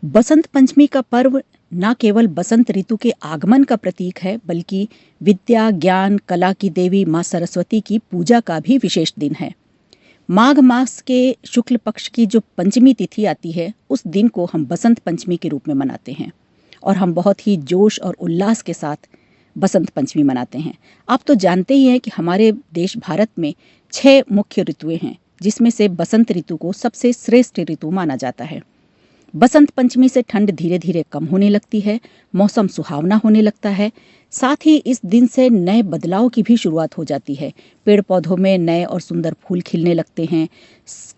बसंत पंचमी का पर्व न केवल बसंत ऋतु के आगमन का प्रतीक है, बल्कि विद्या, ज्ञान, कला की देवी माँ सरस्वती की पूजा का भी विशेष दिन है। माघ मास के शुक्ल पक्ष की जो पंचमी तिथि आती है, उस दिन को हम बसंत पंचमी के रूप में मनाते हैं और हम बहुत ही जोश और उल्लास के साथ बसंत पंचमी मनाते हैं। आप तो जानते ही हैं कि हमारे देश भारत में 6 मुख्य ऋतुएं हैं, जिसमें से बसंत ऋतु को सबसे श्रेष्ठ ऋतु माना जाता है। बसंत पंचमी से ठंड धीरे धीरे कम होने लगती है, मौसम सुहावना होने लगता है। साथ ही इस दिन से नए बदलाव की भी शुरुआत हो जाती है। पेड़ पौधों में नए और सुंदर फूल खिलने लगते हैं।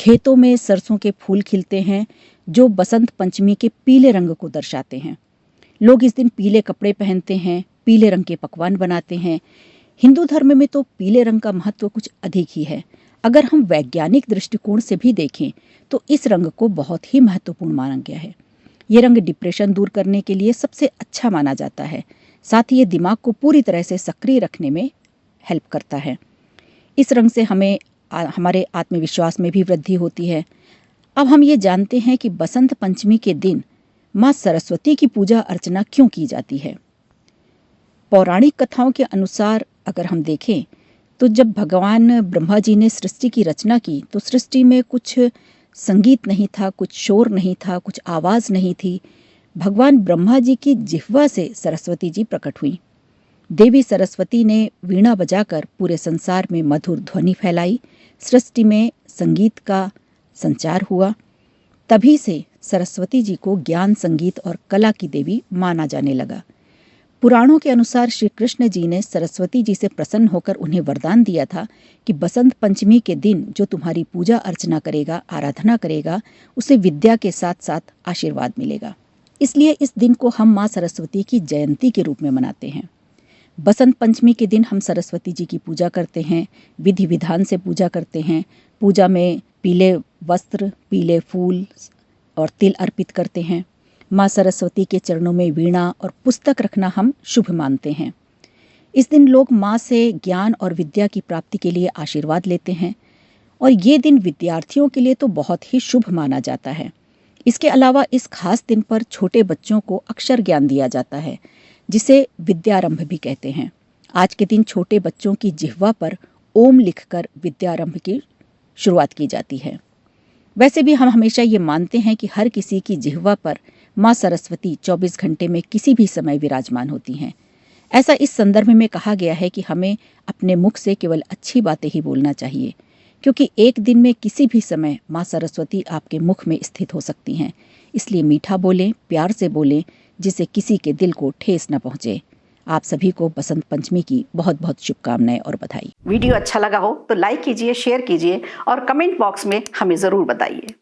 खेतों में सरसों के फूल खिलते हैं, जो बसंत पंचमी के पीले रंग को दर्शाते हैं। लोग इस दिन पीले कपड़े पहनते हैं, पीले रंग के पकवान बनाते हैं। हिंदू धर्म में तो पीले रंग का महत्व कुछ अधिक ही है। अगर हम वैज्ञानिक दृष्टिकोण से भी देखें तो इस रंग को बहुत ही महत्वपूर्ण माना गया है। ये रंग डिप्रेशन दूर करने के लिए सबसे अच्छा माना जाता है। साथ ही ये दिमाग को पूरी तरह से सक्रिय रखने में हेल्प करता है। इस रंग से हमें हमारे आत्मविश्वास में भी वृद्धि होती है। अब हम ये जानते हैं कि बसंत पंचमी के दिन माँ सरस्वती की पूजा अर्चना क्यों की जाती है। पौराणिक कथाओं के अनुसार अगर हम देखें तो जब भगवान ब्रह्मा जी ने सृष्टि की रचना की तो सृष्टि में कुछ संगीत नहीं था, कुछ शोर नहीं था, कुछ आवाज़ नहीं थी। भगवान ब्रह्मा जी की जिह्वा से सरस्वती जी प्रकट हुई। देवी सरस्वती ने वीणा बजाकर पूरे संसार में मधुर ध्वनि फैलाई। सृष्टि में संगीत का संचार हुआ। तभी से सरस्वती जी को ज्ञान, संगीत और कला की देवी माना जाने लगा। पुराणों के अनुसार श्री कृष्ण जी ने सरस्वती जी से प्रसन्न होकर उन्हें वरदान दिया था कि बसंत पंचमी के दिन जो तुम्हारी पूजा अर्चना करेगा, आराधना करेगा, उसे विद्या के साथ साथ आशीर्वाद मिलेगा। इसलिए इस दिन को हम माँ सरस्वती की जयंती के रूप में मनाते हैं। बसंत पंचमी के दिन हम सरस्वती जी की पूजा करते हैं, विधि विधान से पूजा करते हैं। पूजा में पीले वस्त्र, पीले फूल और तिल अर्पित करते हैं। माँ सरस्वती के चरणों में वीणा और पुस्तक रखना हम शुभ मानते हैं। इस दिन लोग माँ से ज्ञान और विद्या की प्राप्ति के लिए आशीर्वाद लेते हैं और ये दिन विद्यार्थियों के लिए तो बहुत ही शुभ माना जाता है। इसके अलावा इस खास दिन पर छोटे बच्चों को अक्षर ज्ञान दिया जाता है, जिसे विद्यारंभ भी कहते हैं। आज के दिन छोटे बच्चों की जिह्वा पर ओम लिखकर विद्यारंभ की शुरुआत की जाती है। वैसे भी हम हमेशा ये मानते हैं कि हर किसी की जिह्वा पर माँ सरस्वती 24 घंटे में किसी भी समय विराजमान होती हैं। ऐसा इस संदर्भ में कहा गया है कि हमें अपने मुख से केवल अच्छी बातें ही बोलना चाहिए, क्योंकि एक दिन में किसी भी समय माँ सरस्वती आपके मुख में स्थित हो सकती हैं। इसलिए मीठा बोलें, प्यार से बोलें, जिससे किसी के दिल को ठेस न पहुँचे। आप सभी को बसंत पंचमी की बहुत बहुत शुभकामनाएं और बधाई। वीडियो अच्छा लगा हो तो लाइक कीजिए, शेयर कीजिए और कमेंट बॉक्स में हमें ज़रूर बताइए।